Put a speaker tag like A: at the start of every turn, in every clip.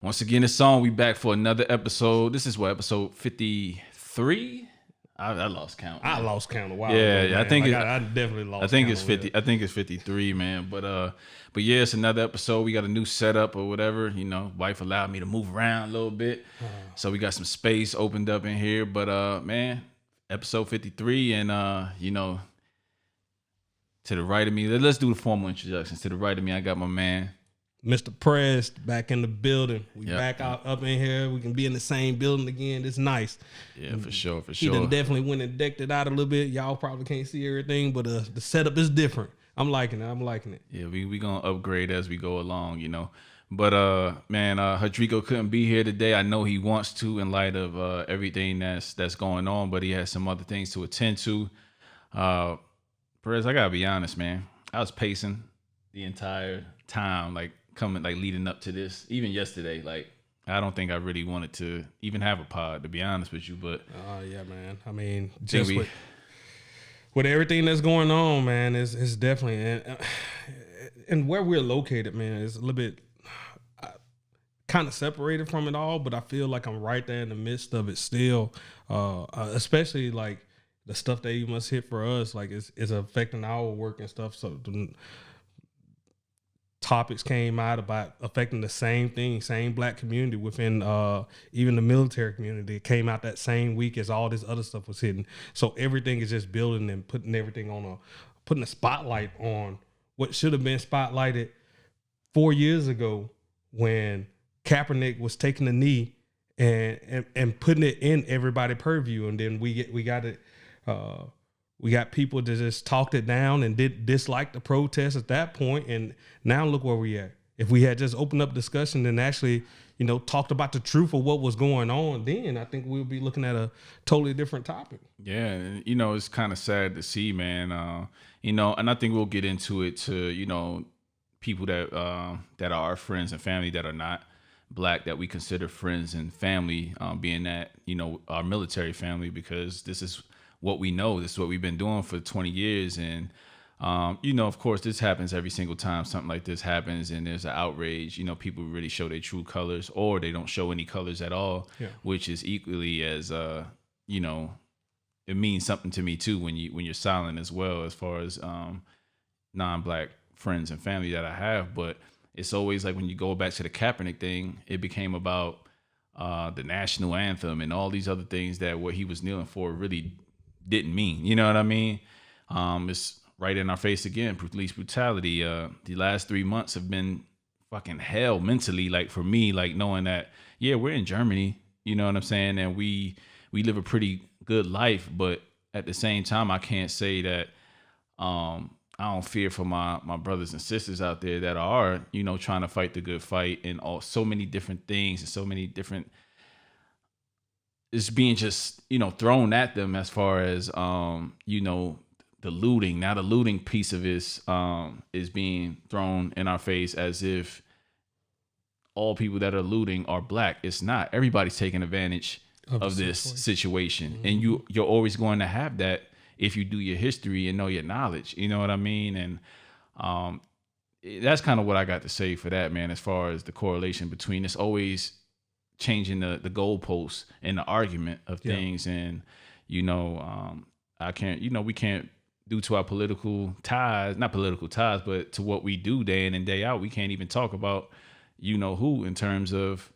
A: Once again, it's on. We back for another episode. This is what, episode 53? I lost count.
B: I lost count a while
A: Yeah,
B: ago,
A: I
B: man.
A: think
B: I definitely lost.
A: I think
B: count
A: it's
B: on
A: 50. I think it's 53, man. But yeah, it's another episode. We got a new setup or whatever. You know, wife allowed me to move around a little bit, so we got some space opened up in here. But man, episode 53, and you know, to the right of me, let's do the formal introductions. To the right of me, I got my man,
B: Mr. Prest back in the building. We
A: Yep.
B: back out up in here. We can be in the same building again. It's nice.
A: Yeah, for sure, for
B: He
A: sure.
B: done definitely went and decked it out a little bit. Y'all probably can't see everything, but the setup is different. I'm liking it.
A: Yeah, we gonna upgrade as we go along, you know. But man, Hadrigo couldn't be here today. I know he wants to in light of everything that's going on, but he has some other things to attend to. Perez, I gotta be honest, man. I was pacing the entire time, like leading up to this, even yesterday. Like, I don't think I really wanted to even have a pod, to be honest with you. But
B: Yeah, man. I mean,
A: think
B: just with everything that's going on, man, it's definitely and where we're located, man, is a little bit kind of separated from it all. But I feel like I'm right there in the midst of it still, especially like the stuff that you must hit for us, like it's affecting our work and stuff. So the topics came out about affecting the same thing, same black community within even the military community. It came out that same week as all this other stuff was hitting. So everything is just building and putting everything putting a spotlight on what should have been spotlighted 4 years ago when Kaepernick was taking the knee and putting it in everybody's purview. And then we got it. We got people that just talked it down and did dislike the protest at that point, and now look where we at. If we had just opened up discussion and actually, you know, talked about the truth of what was going on, then I think we'll be looking at a totally different topic.
A: yeah, and, you know, it's kind of sad to see, man. You know, and I think we'll get into it to, you know, people that are our friends and family that are not black, that we consider friends and family, being that, you know, our military family, because this is what we know. This is what we've been doing for 20 years. And, you know, of course, this happens every single time something like this happens and there's an outrage. You know, people really show their true colors, or they don't show any colors at all, which is equally as, you know, it means something to me, too, when you're silent as well, as far as non-black friends and family that I have. But it's always like when you go back to the Kaepernick thing, it became about the national anthem and all these other things that what he was kneeling for really didn't mean. You know what I mean? It's right in our face again, police brutality. The last 3 months have been fucking hell mentally, like for me, like knowing that, yeah, we're in Germany, you know what I'm saying? And we live a pretty good life, but at the same time, I can't say that I don't fear for my brothers and sisters out there that are, you know, trying to fight the good fight, and all so many different things and so many different is being just, you know, thrown at them, as far as you know, the looting. Now the looting piece of it is being thrown in our face as if all people that are looting are black. It's not. Everybody's taking advantage of this situation. Mm-hmm. And you're always going to have that if you do your history and know your knowledge. You know what I mean? And that's kind of what I got to say for that, man, as far as the correlation between it's always changing the goalposts and the argument of things. And, you know, I can't, you know, we can't, due to our political ties, not political ties, but to what we do day in and day out, we can't even talk about, you know, who, in terms of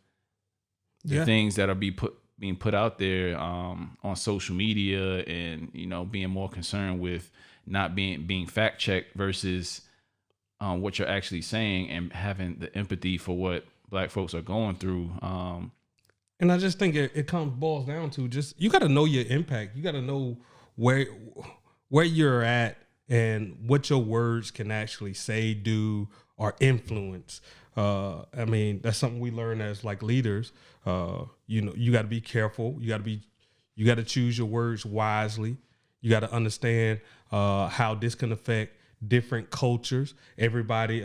A: the things that are being put out there on social media, and, you know, being more concerned with not being fact checked versus what you're actually saying, and having the empathy for what black folks are going through.
B: And I just think it boils down to just, you got to know your impact. You got to know where you're at and what your words can actually say, do, or influence. I mean, that's something we learn as like leaders. You know, you got to be careful. You got to choose your words wisely. You got to understand how this can affect different cultures. Everybody,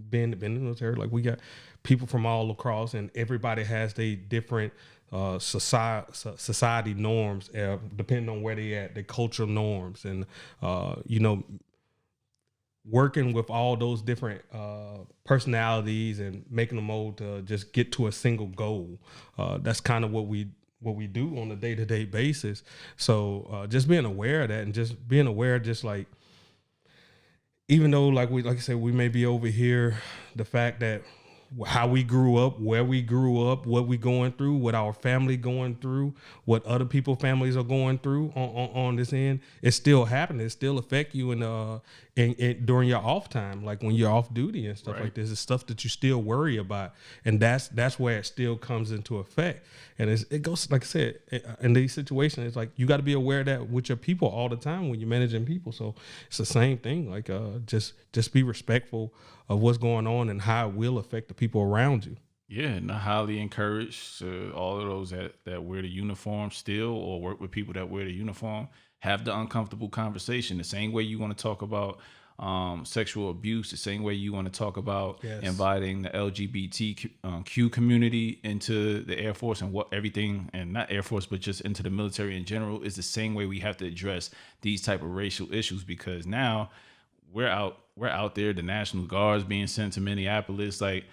B: being in the military, like we got people from all across, and everybody has their different society norms, depending on where they at, their cultural norms. And, you know, working with all those different personalities and making them all to just get to a single goal. That's kind of what we do on a day-to-day basis. So just being aware of that, and just being aware, just like, even though like I said, we may be over here, the fact that how we grew up, where we grew up, what we going through, what our family going through, what other people families are going through on this end, it's still happening. It still affect you in during your off time, like when you're off duty and stuff like this. It's stuff that you still worry about, and that's where it still comes into effect. And it goes, like I said, in these situations, it's like you got to be aware of that with your people all the time when you're managing people. So it's the same thing. Like just be respectful of what's going on and how it will affect the people around you.
A: Yeah, and I highly encourage all of those that wear the uniform still, or work with people that wear the uniform, have the uncomfortable conversation. The same way you want to talk about sexual abuse, the same way you want to talk about inviting the LGBTQ community into the Air Force and what everything, and not Air Force, but just into the military in general, is the same way we have to address these type of racial issues, because now we're out there, the National Guard's being sent to Minneapolis, like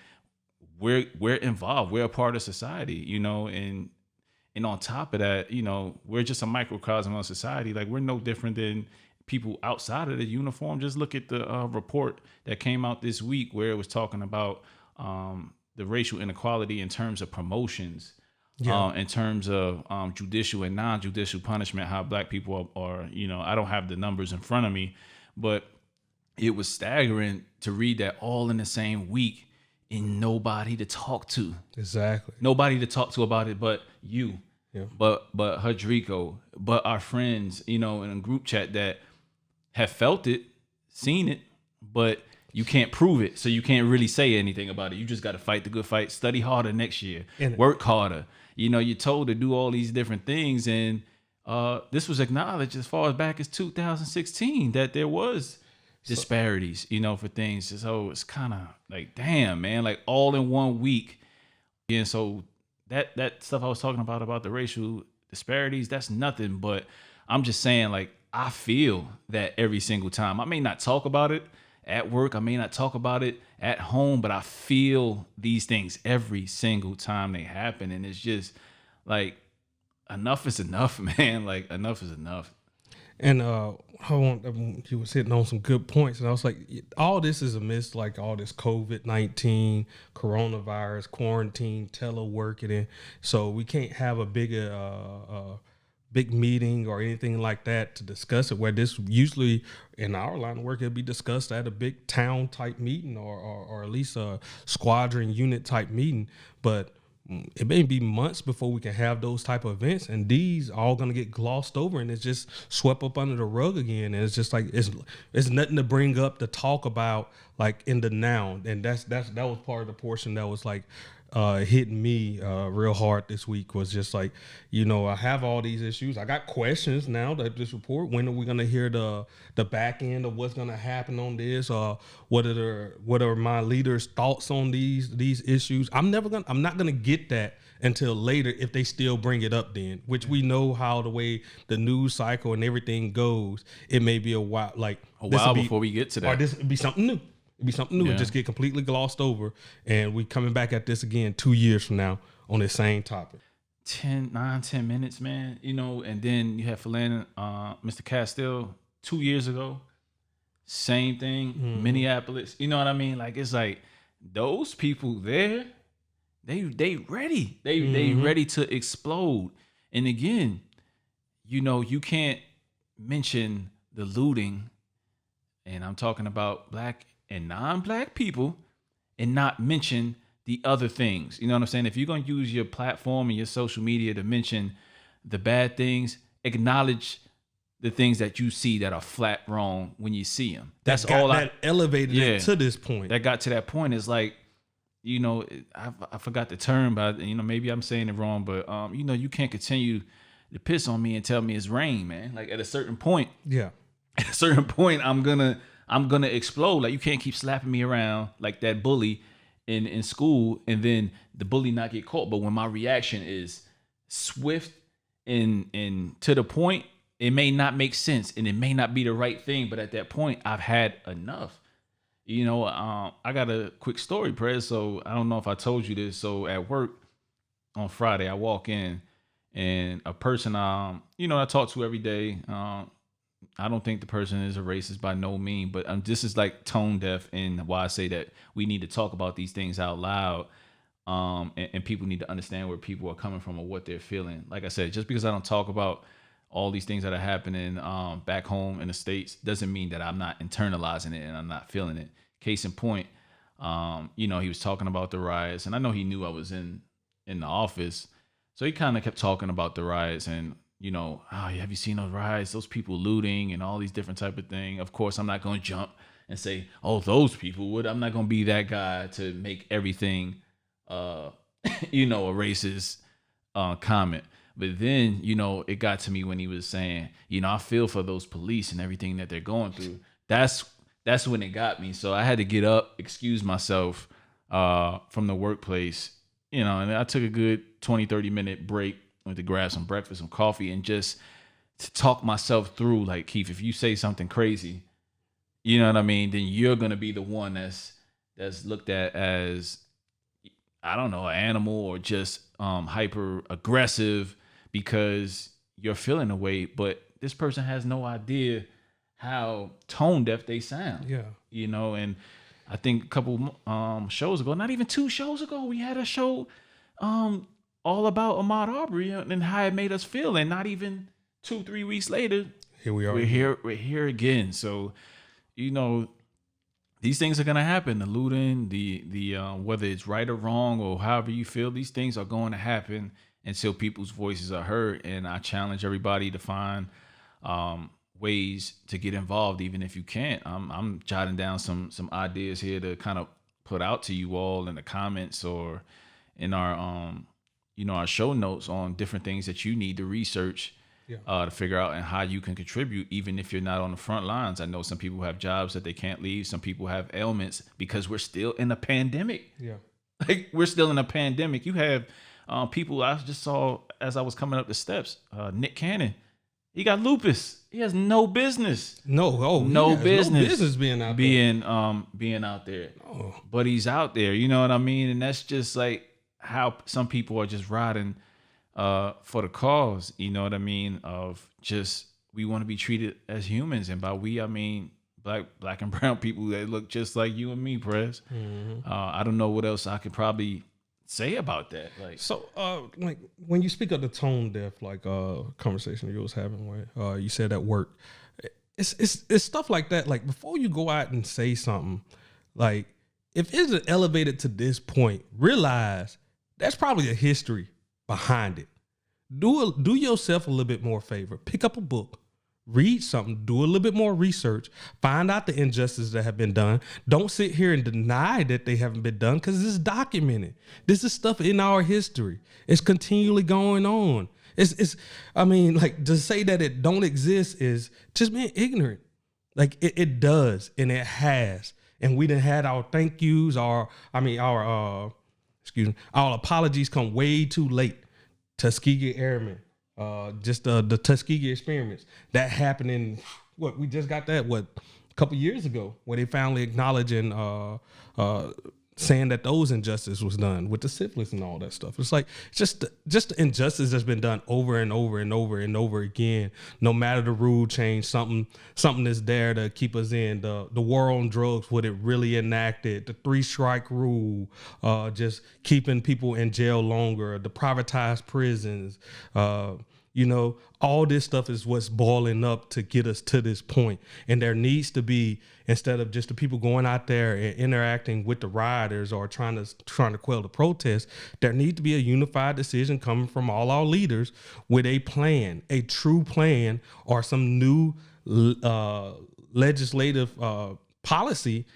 A: we're involved, we're a part of society, and on top of that, we're just a microcosm of society. Like, we're no different than people outside of the uniform. Just look at the report that came out this week where it was talking about the racial inequality in terms of promotions, in terms of judicial and non-judicial punishment, how Black people are, I don't have the numbers in front of me, but it was staggering to read that all in the same week, and nobody to talk to.
B: Exactly.
A: Nobody to talk to about it but you.
B: Yeah.
A: But Hadrico, but our friends, in a group chat that have felt it, seen it, but you can't prove it. So you can't really say anything about it. You just got to fight the good fight, study harder next year, work harder. You're told to do all these different things. And this was acknowledged as far as back as 2016 that there was disparities, for things. So it's kind of like, damn, man, like all in 1 week. And so that stuff I was talking about the racial disparities, that's nothing. But I'm just saying, like, I feel that every single time. I may not talk about it at work, I may not talk about it at home, but I feel these things every single time they happen. And it's just like, enough is enough, man. Like, enough is enough.
B: And you was hitting on some good points, and I was like, all this is amidst like all this COVID-19, coronavirus, quarantine, teleworking, and so we can't have a big meeting or anything like that to discuss it. Where this usually in our line of work, it'd be discussed at a big town type meeting or at least a squadron unit type meeting, but it may be months before we can have those type of events, and these are all going to get glossed over, and it's just swept up under the rug again. And it's just like it's nothing to bring up to talk about, like in the now. And that was part of the portion that was like hitting me real hard this week, was just like, I have all these issues. I got questions now that this report. When are we going to hear the back end of what's going to happen on this? What are my leaders' thoughts on these issues? I'm not going to get that until later, if they still bring it up then, which we know how the way the news cycle and everything goes. It may be a while
A: before we get to that.
B: Or this would be something new. It'd be something new and just get completely glossed over. And we coming back at this again 2 years from now on this same topic.
A: 10 minutes, man. And then you have Mr. Castile 2 years ago. Same thing, Minneapolis. You know what I mean? Like, it's like those people there, they ready. They ready to explode. And again, you can't mention the looting, and I'm talking about Black and non-Black people, and not mention the other things. You know what I'm saying? If you're going to use your platform and your social media to mention the bad things, acknowledge the things that you see that are flat wrong when you see them. That's all that
B: elevated it to this point.
A: That got to that point is like, I forgot the term, but maybe I'm saying it wrong, but you can't continue to piss on me and tell me it's rain, man. Like, at a certain point, I'm gonna explode. Like, you can't keep slapping me around like that bully in school, and then the bully not get caught. But when my reaction is swift and to the point, it may not make sense and it may not be the right thing, but at that point, I've had enough. I got a quick story, Prez. So I don't know if I told you this. So at work on Friday, I walk in and a person, I talk to every day. I don't think the person is a racist by no means, but this is like tone deaf, and why I say that we need to talk about these things out loud. And people need to understand where people are coming from or what they're feeling. Like I said, just because I don't talk about all these things that are happening back home in the States doesn't mean that I'm not internalizing it and I'm not feeling it. Case in point, he was talking about the riots, and I know he knew I was in the office, so he kind of kept talking about the riots and, have you seen those riots, those people looting and all these different type of thing. Of course, I'm not going to jump and say, oh, those people would. I'm not going to be that guy to make everything, a racist comment. But then, it got to me when he was saying, I feel for those police and everything that they're going through. That's when it got me. So I had to get up, excuse myself from the workplace, and I took a good 20, 30-minute break, went to grab some breakfast, some coffee, and just to talk myself through, like, Keith, if you say something crazy, you know what I mean, then you're going to be the one that's looked at as, I don't know, an animal or just hyper aggressive because you're feeling a way, but this person has no idea how tone deaf they sound.
B: Yeah.
A: And I think a couple shows ago, not even 2 shows ago, we had a show all about Ahmaud Arbery and how it made us feel. And not even 2-3 weeks later,
B: here we are.
A: We're here again. So, these things are gonna happen. The looting, the whether it's right or wrong or however you feel, these things are going to happen until people's voices are heard. And I challenge everybody to find ways to get involved, even if you can't. I'm jotting down some ideas here to kind of put out to you all in the comments or in our our show notes on different things that you need to research. To figure out and how you can contribute, even if you're not on the front lines. I know some people have jobs that they can't leave. Some people have ailments because we're still in a pandemic.
B: Yeah.
A: Like, we're still in a pandemic. You have people I just saw as I was coming up the steps. Nick Cannon, he got lupus. He has no business.
B: No business.
A: No business
B: being out
A: being out there.
B: Oh.
A: But he's out there. You know what I mean? And that's just like how some people are just riding for the cause, you know what I mean, of just, we want to be treated as humans, and by we I mean black and brown people that look just like you and me, Prez.
B: Mm-hmm.
A: I don't know what else I could probably say about that. Like,
B: so like when you speak of the tone deaf, like conversation you was having where you said at work, it's stuff like that. Like, before you go out and say something, like, if it's elevated to this point, realize that's probably a history behind it. Do yourself a little bit more favor. Pick up a book, read something, do a little bit more research, find out the injustices that have been done. Don't sit here and deny that they haven't been done, because this is documented. This is stuff in our history. It's continually going on. I mean, like, to say that it don't exist is just being ignorant. Like, it does, and it has. And we done had our thank yous, our apologies come way too late. Tuskegee Airmen, just the Tuskegee experiments that happened in we just got that a couple years ago, where they finally acknowledging saying that those injustice was done with the syphilis and all that stuff. It's like just the injustice that's been done over and over and over and over again. No matter the rule change, something is there to keep us in. The war on drugs, what it really enacted, the 3-strike rule, just keeping people in jail longer, the privatized prisons, all this stuff is what's boiling up to get us to this point. And there needs to be, instead of just the people going out there and interacting with the rioters or trying to quell the protest, there needs to be a unified decision coming from all our leaders with a plan, a true plan, or some new legislative policy,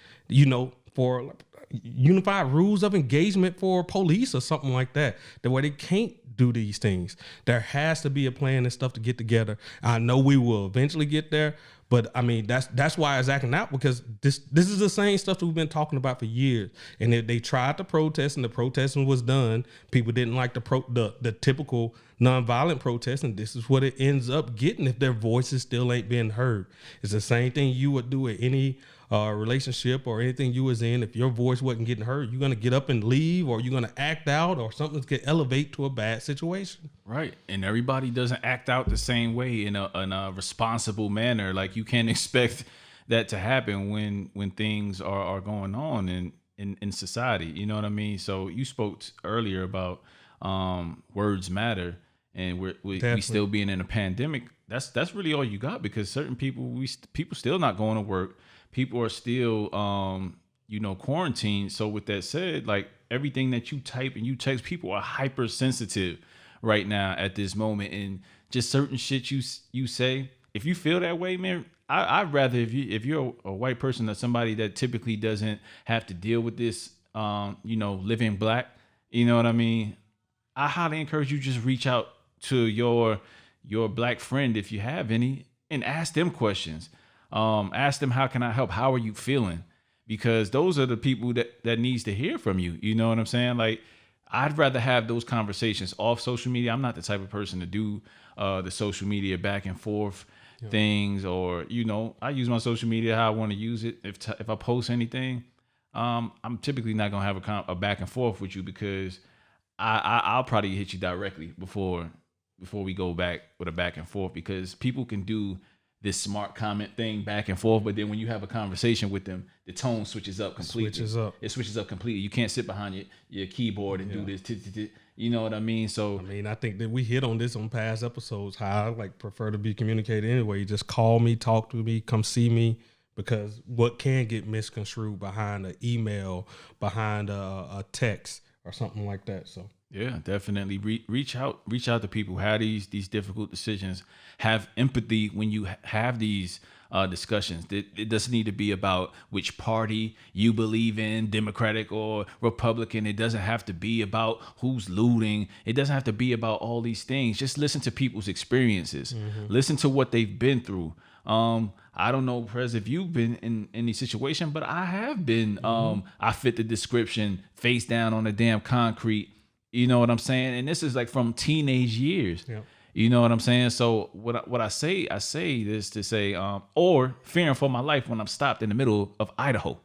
B: for unified rules of engagement for police or something like that. The way they can't do these things. There has to be a plan and stuff to get together. I know we will eventually get there, but I mean that's why it's acting out, because this is the same stuff that we've been talking about for years. And if they tried to protest and the protesting was done, people didn't like the typical nonviolent protest, and this is what it ends up getting if their voices still ain't being heard. It's the same thing you would do at any relationship or anything you was in. If your voice wasn't getting heard, you're gonna get up and leave, or you're gonna act out, or something's gonna elevate to a bad situation.
A: Right. And everybody doesn't act out the same way in a responsible manner. Like, you can't expect that to happen when things are going on in society. You know what I mean? So you spoke earlier about words matter, and we still being in a pandemic. That's really all you got, because certain people still not going to work. People are still quarantined. So with that said, like, everything that you type and you text, people are hypersensitive right now at this moment, and just certain shit you say. If you feel that way, man, I'd rather, if you're a white person or somebody that typically doesn't have to deal with this, living black, you know what I mean? I highly encourage you just reach out to your black friend, if you have any, and ask them questions. Ask them, how can I help? How are you feeling? Because those are the people that needs to hear from you. You know what I'm saying? Like, I'd rather have those conversations off social media. I'm not the type of person to do the social media back and forth things, or, I use my social media how I want to use it. If I post anything, I'm typically not gonna have a back and forth with you, because I'll probably hit you directly before we go back with a back and forth, because people can do this smart comment thing back and forth, but then when you have a conversation with them, the tone switches up completely. It switches up completely. You can't sit behind your keyboard and do this. You know what I mean? So
B: I think that we hit on this on past episodes, how I prefer to be communicated anyway. You just call me, talk to me, come see me, because what can get misconstrued behind an email, behind a text or something like that. So
A: yeah, definitely reach out to people who have these difficult decisions. Have empathy when you have these discussions. It doesn't need to be about which party you believe in, Democratic or Republican. It doesn't have to be about who's looting. It doesn't have to be about all these things. Just listen to people's experiences. Mm-hmm. Listen to what they've been through. I don't know, Prez, if you've been in any situation, but I have been. Mm-hmm. I fit the description, face down on the damn concrete. You know what I'm saying? And this is like from teenage years. Yep. You know what I'm saying? So what I say this to say, or fearing for my life when I'm stopped in the middle of Idaho.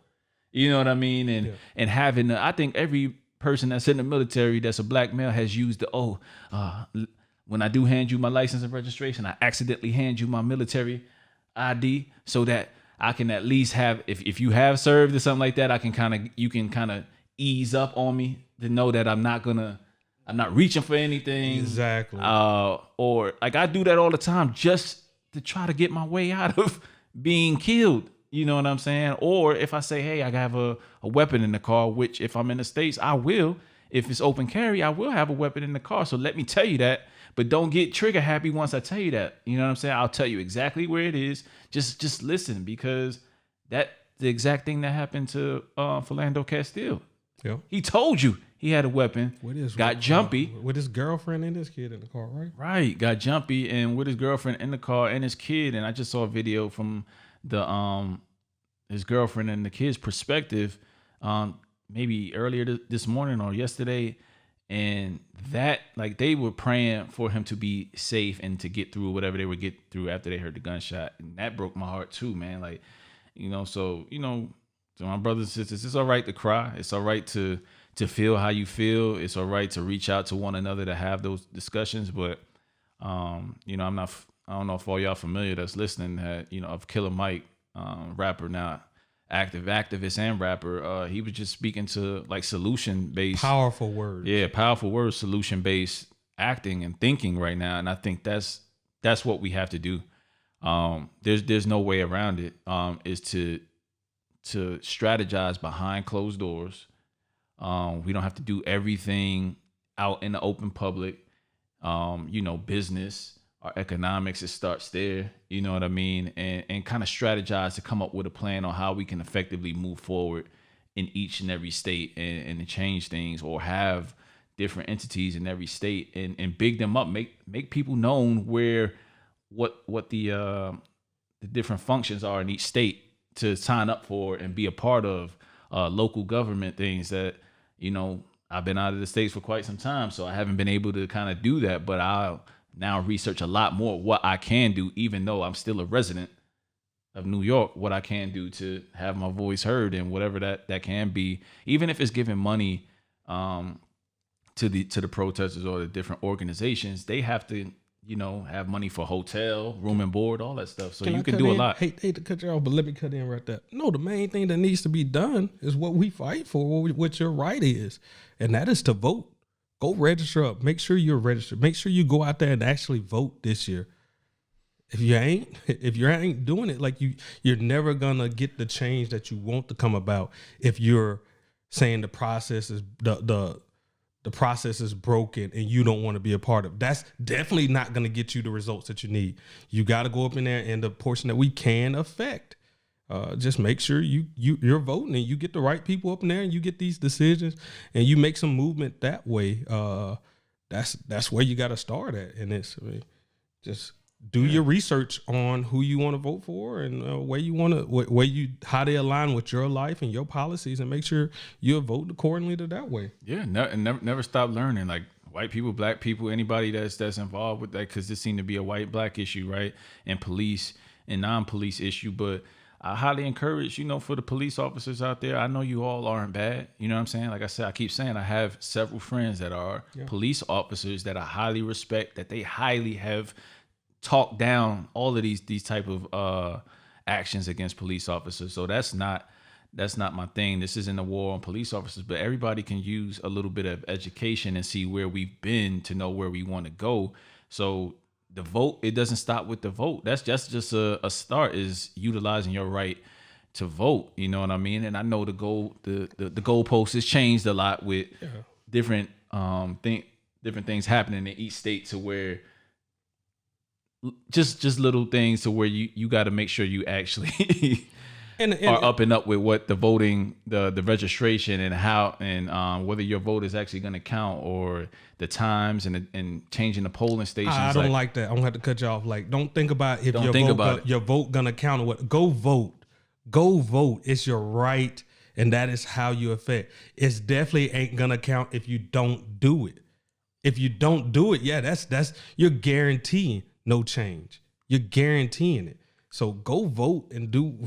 A: You know what I mean? And having, I think every person that's in the military that's a black male has used when I do hand you my license and registration, I accidentally hand you my military ID, so that I can at least have, if you have served or something like that, you can kind of ease up on me to know that I'm not reaching for anything.
B: Exactly.
A: Or like, I do that all the time just to try to get my way out of being killed. You know what I'm saying? Or if I say, hey, I have a weapon in the car, which if I'm in the States, I will. If it's open carry, I will have a weapon in the car. So let me tell you that, but don't get trigger happy once I tell you that. You know what I'm saying? I'll tell you exactly where it is. Just listen, because that's the exact thing that happened to Philando Castile.
B: Yeah.
A: He told you he had a weapon, got jumpy.
B: With his girlfriend and his kid in the car, right?
A: Right, got jumpy, and with his girlfriend in the car and his kid. And I just saw a video from his girlfriend and the kid's perspective, maybe earlier this morning or yesterday. And that, like, they were praying for him to be safe and to get through whatever they would get through after they heard the gunshot. And that broke my heart too, man. Like, to my brothers and sisters, it's all right to cry. It's all right to feel how you feel. It's all right to reach out to one another to have those discussions. But I don't know if all y'all familiar that's listening of Killer Mike, rapper now, activist and rapper. He was just speaking to like solution-based,
B: powerful words. Yeah,
A: powerful words, solution-based acting and thinking right now. And I think that's what we have to do. There's no way around it. Is to strategize behind closed doors. We don't have to do everything out in the open public. Business, our economics, it starts there. You know what I mean? And kind of strategize to come up with a plan on how we can effectively move forward in each and every state and to change things, or have different entities in every state and big them up, make people known where what the different functions are in each state to sign up for and be a part of local government things that, I've been out of the States for quite some time, so I haven't been able to kind of do that, but I'll now research a lot more what I can do, even though I'm still a resident of New York, what I can do to have my voice heard, and whatever that can be, even if it's giving money to the protesters or the different organizations. They have to, have money for hotel, room and board, all that stuff. So you can do a lot.
B: Hate to cut you off, but let me cut in right there. No, the main thing that needs to be done is what we fight for, what your right is, and that is to vote. Go register up. Make sure you're registered. Make sure you go out there and actually vote this year. If you ain't doing it, like you're never gonna get the change that you want to come about if you're saying the process is the process is broken and you don't want to be a part of it. That's definitely not going to get you the results that you need. You got to go up in there, and the portion that we can affect, just make sure you're voting and you get the right people up in there and you get these decisions and you make some movement that way. That's where you got to start at. And just do your research on who you want to vote for and where you want to, how they align with your life and your policies, and make sure you're voting accordingly to that way.
A: Yeah, never stop learning. Like white people, black people, anybody that's involved with that, because this seemed to be a white black issue, right? And police and non-police issue. But I highly encourage, for the police officers out there, I know you all aren't bad. You know what I'm saying? Like I said, I keep saying I have several friends that are police officers that I highly respect, that they highly have talk down all of these type of actions against police officers. So that's not my thing. This isn't a war on police officers, but everybody can use a little bit of education and see where we've been to know where we want to go. So the vote, it doesn't stop with the vote. That's just a start, is utilizing your right to vote. You know what I mean? And I know the goalpost has changed a lot with different things happening in each state, to where just little things to where you got to make sure you actually are up and up with what the voting, the registration, and how, and whether your vote is actually going to count, or the times and changing the polling stations.
B: I don't like that. I'm gonna have to cut you off. Like, don't think about if your vote gonna count or what. Go vote. Go vote. It's your right, and that is how you affect. It's definitely ain't gonna count if you don't do it. If you don't do it, that's you're guaranteeing no change. You're guaranteeing it. So go vote and do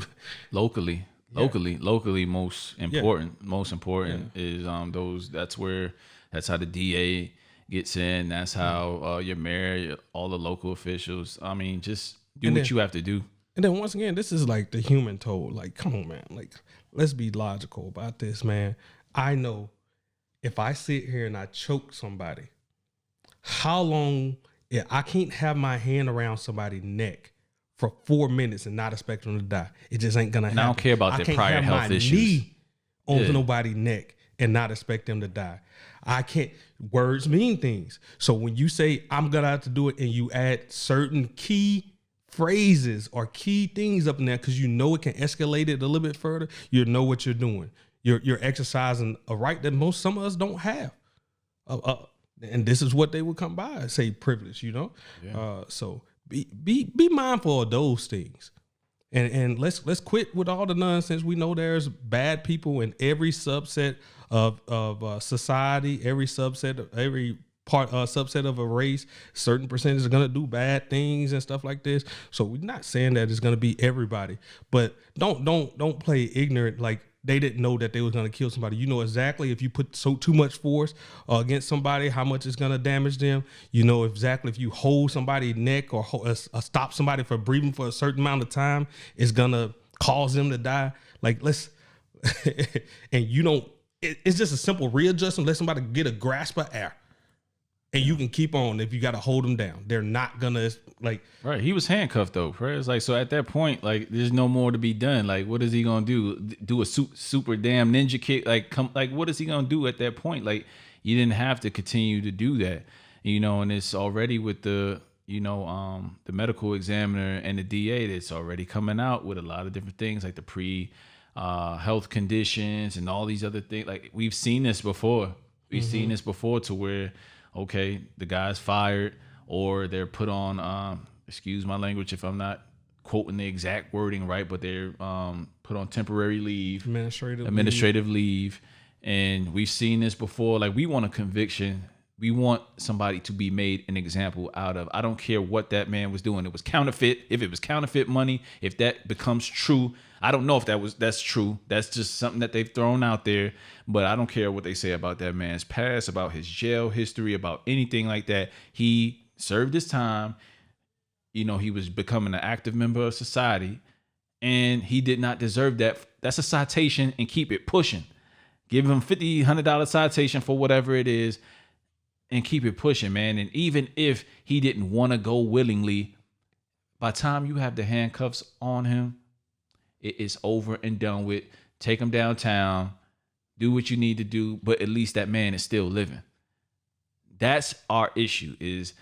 A: locally. Most important is those. That's how the DA gets in. That's how your mayor, all the local officials. I mean, just do what you have to do.
B: And then once again, this is like the human toll. Like, come on, man. Like, let's be logical about this, man. I know if I sit here and I choke somebody, how long? Yeah, I can't have my hand around somebody's neck for 4 minutes and not expect them to die. It just ain't gonna happen.
A: I don't care about their prior health issues.
B: Knee on nobody's neck and not expect them to die. I can't. Words mean things. So when you say I'm gonna have to do it, and you add certain key phrases or key things up in there, because you know it can escalate it a little bit further, you know what you're doing. You're exercising a right that some of us don't have. And this is what they would come by and say, privilege, So be mindful of those things, and let's quit with all the nonsense. We know there's bad people in every subset of society, every subset of a race. Certain percentage are gonna do bad things and stuff like this. So we're not saying that it's gonna be everybody, but don't play ignorant like they didn't know that they was going to kill somebody. You know exactly if you put too much force against somebody, how much it's going to damage them. You know exactly if you hold somebody's neck or stop somebody from breathing for a certain amount of time, it's going to cause them to die. Like, and it's just a simple readjustment. Let somebody get a grasp of air. And you can keep on if you got to hold them down. They're not gonna
A: right. He was handcuffed though, right? It's like, so at that point, like, there's no more to be done. Like, what is he gonna do? Do a super damn ninja kick? Like, what is he gonna do at that point? Like, you didn't have to continue to do that, And it's already with the medical examiner and the DA that's already coming out with a lot of different things, like the health conditions and all these other things. Like we've seen this before. We've seen this before to where, okay, the guy's fired or they're put on, excuse my language if I'm not quoting the exact wording right, but they're put on temporary leave, administrative leave. And we've seen this before. Like we want a conviction. We want somebody to be made an example out of. I don't care what that man was doing. It was counterfeit. If it was counterfeit money, if that becomes true, I don't know if that's true. That's just something that they've thrown out there. But I don't care what they say about that man's past, about his jail history, about anything like that. He served his time. You know, he was becoming an active member of society, and he did not deserve that. That's a citation, and keep it pushing. Give him $50, $100 citation for whatever it is, and keep it pushing, man. And even if he didn't want to go willingly, by the time you have the handcuffs on him, it is over and done with. Take him downtown, do what you need to do, but at least that man is still living. That's our issue, is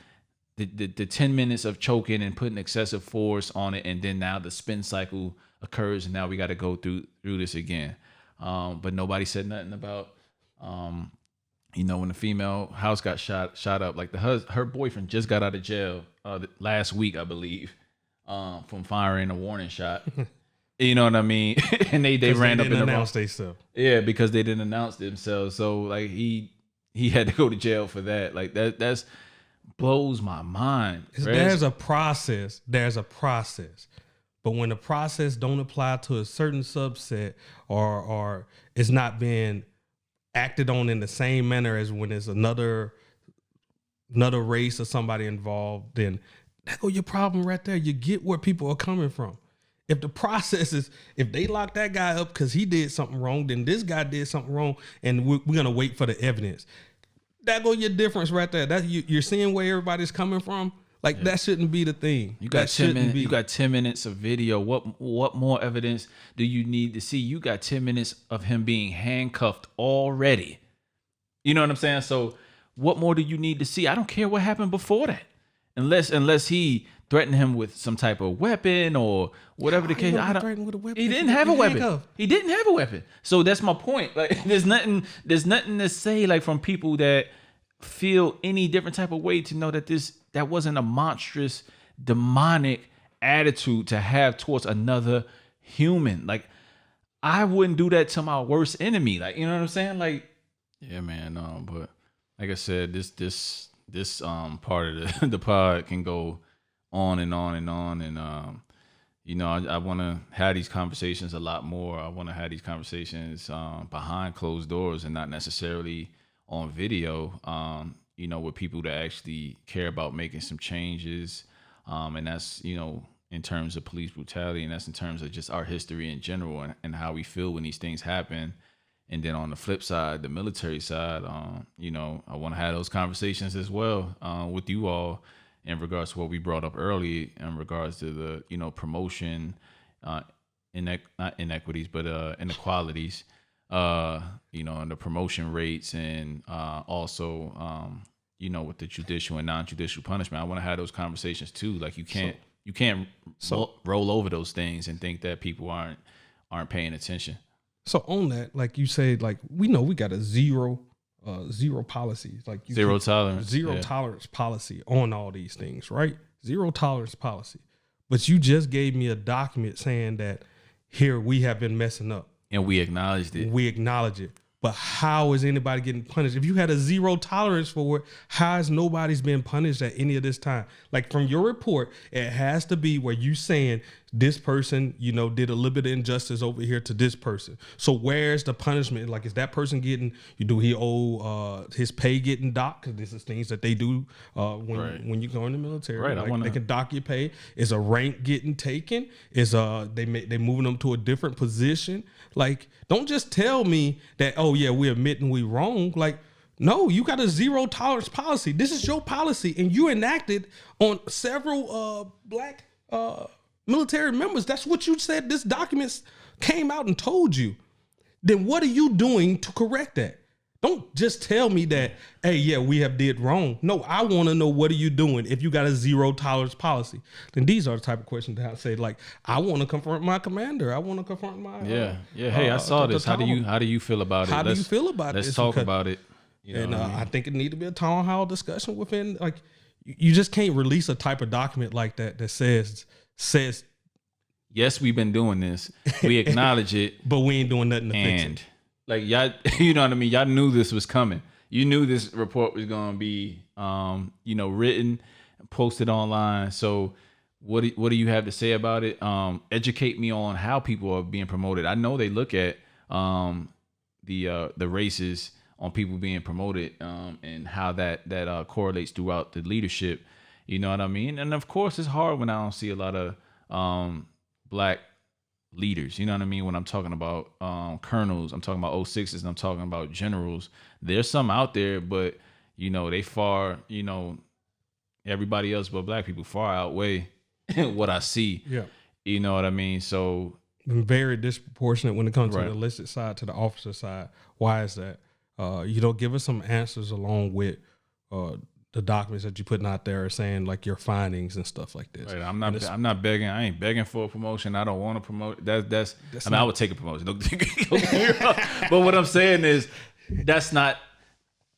A: the 10 minutes of choking and putting excessive force on it, and then now the spin cycle occurs, and now we got to go through this again. But nobody said nothing about, you know, when the female house got shot up. Like her boyfriend just got out of jail last week, I believe, from firing a warning shot. You know what I mean? And they ran up in the
B: announce themselves.
A: Yeah, because they didn't announce themselves. So like he had to go to jail for that. Like that's blows my mind.
B: There's a process. But when the process don't apply to a certain subset or it's not being acted on in the same manner as when there's another race or somebody involved, then that go your problem right there. You get where people are coming from. If the process is, if they lock that guy up because he did something wrong, then this guy did something wrong, and we're gonna wait for the evidence. That go your difference right there. That you're seeing where everybody's coming from. Like that shouldn't be the thing.
A: You got 10 minutes. You got 10 minutes of video. What more evidence do you need to see? You got 10 minutes of him being handcuffed already. You know what I'm saying? So what more do you need to see? I don't care what happened before that, unless he threatened him with some type of weapon or whatever the case. He didn't have a weapon. He didn't have a weapon. So that's my point. Like there's nothing to say like from people that feel any different type of way to know that that wasn't a monstrous demonic attitude to have towards another human. Like I wouldn't do that to my worst enemy. Like, you know what I'm saying? Like, yeah, man. But like I said, this part of the pod can go on and on and on. And, you know, I want to have these conversations a lot more. I want to have these conversations behind closed doors and not necessarily on video, you know, with people that actually care about making some changes. And that's, you know, in terms of police brutality, and that's in terms of just our history in general and how we feel when these things happen. And then on the flip side, the military side, you know, I want to have those conversations as well with you all in regards to what we brought up early in regards to the, you know, promotion, not inequities, but inequalities, you know, and the promotion rates, and also, you know, with the judicial and non-judicial punishment. I want to have those conversations too. Like you can't roll over those things and think that people aren't paying attention.
B: So on that, like you said, like we know we got a zero policy, like
A: zero
B: tolerance policy on all these things, right? Zero tolerance policy. But you just gave me a document saying that here we have been messing up.
A: And we acknowledged it.
B: We acknowledge it. But how is anybody getting punished? If you had a zero tolerance for it, how has nobody's been punished at any of this time? Like from your report, it has to be where you saying this person, you know, did a little bit of injustice over here to this person. So where's the punishment? Like, is that person getting, do he owe his pay getting docked? Because this is things that they do when you go in the military.
A: Right.
B: Like they can dock your pay. Is a rank getting taken? Is they moving them to a different position? Like, don't just tell me that, oh yeah, we're admitting we wrong. Like, no, you got a zero tolerance policy. This is your policy, and you enacted on several black military members. That's what you said. This document came out and told you. Then what are you doing to correct that? Don't just tell me that, hey, yeah, we have did wrong. No, I want to know, what are you doing if you got a zero tolerance policy? Then these are the type of questions that I say, like, I want to confront my commander. I want to confront my
A: Hey, I saw this. How do you feel about it?
B: How do you feel about it?
A: Let's talk about it.
B: And I think it need to be a town hall discussion within. Like, you just can't release a type of document like that says
A: yes, we've been doing this. We acknowledge it,
B: but we ain't doing nothing to fix it.
A: Like, y'all, you know what I mean? Y'all knew this was coming. You knew this report was going to be, written, posted online. So what do you have to say about it? Educate me on how people are being promoted. I know they look at the races on people being promoted and how that correlates throughout the leadership. You know what I mean? And of course, it's hard when I don't see a lot of black leaders. You know what I mean? When I'm talking about colonels, I'm talking about 06s, and I'm talking about generals. There's some out there, but they far, everybody else but black people far outweigh what I see.
B: Yeah.
A: You know what I mean? So
B: very disproportionate when it comes to the enlisted side to the officer side. Why is that? Give us some answers along with the documents that you're putting out there saying like your findings and stuff like this.
A: Right. I'm not begging. I ain't begging for a promotion. I don't want to promote. I would take a promotion. But what I'm saying is that's not,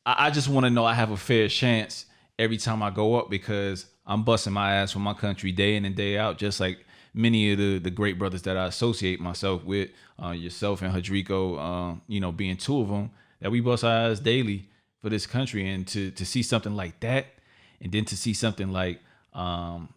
A: I just want to know I have a fair chance every time I go up, because I'm busting my ass for my country day in and day out, just like many of the great brothers that I associate myself with, yourself and Hadrico, being two of them, that we bust our ass daily for this country. And to see something like that, and then to see something like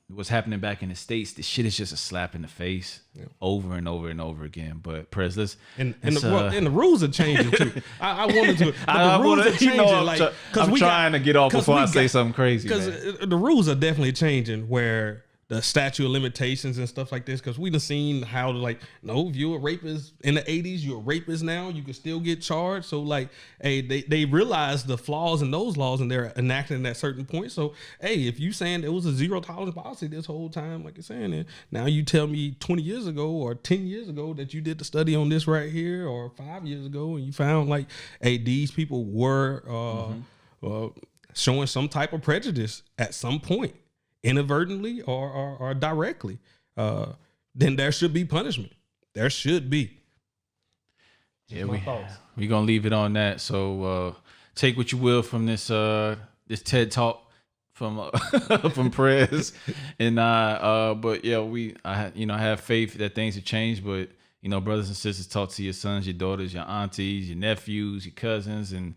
A: what's happening back in the States, this shit is just a slap in the face over and over and over again. But Prez,
B: the rules are changing too. I wanted to. The rules are changing.
A: I'm trying to get off before I say something crazy.
B: Because the rules are definitely changing, where the statute of limitations and stuff like this, because we done seen how if you're a rapist in the 80s, you're a rapist now, you can still get charged. So they realize the flaws in those laws, and they're enacting at certain point. So if you saying there was a zero tolerance policy this whole time, like you're saying, and now you tell me 20 years ago or 10 years ago that you did the study on this right here, or 5 years ago, and you found these people were showing some type of prejudice at some point, inadvertently or directly, then there should be punishment. There should be.
A: We're gonna leave it on that. So take what you will from this TED talk from from Prez and I have faith that things have changed. But brothers and sisters, talk to your sons, your daughters, your aunties, your nephews, your cousins, and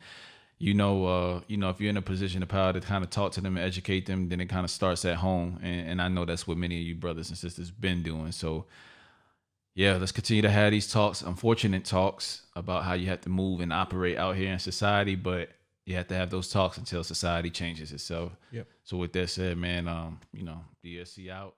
A: if you're in a position of power to kind of talk to them and educate them, then it kind of starts at home. And I know that's what many of you brothers and sisters been doing. So let's continue to have these talks, unfortunate talks about how you have to move and operate out here in society, but you have to have those talks until society changes itself.
B: Yep.
A: So with that said, man, DSC out.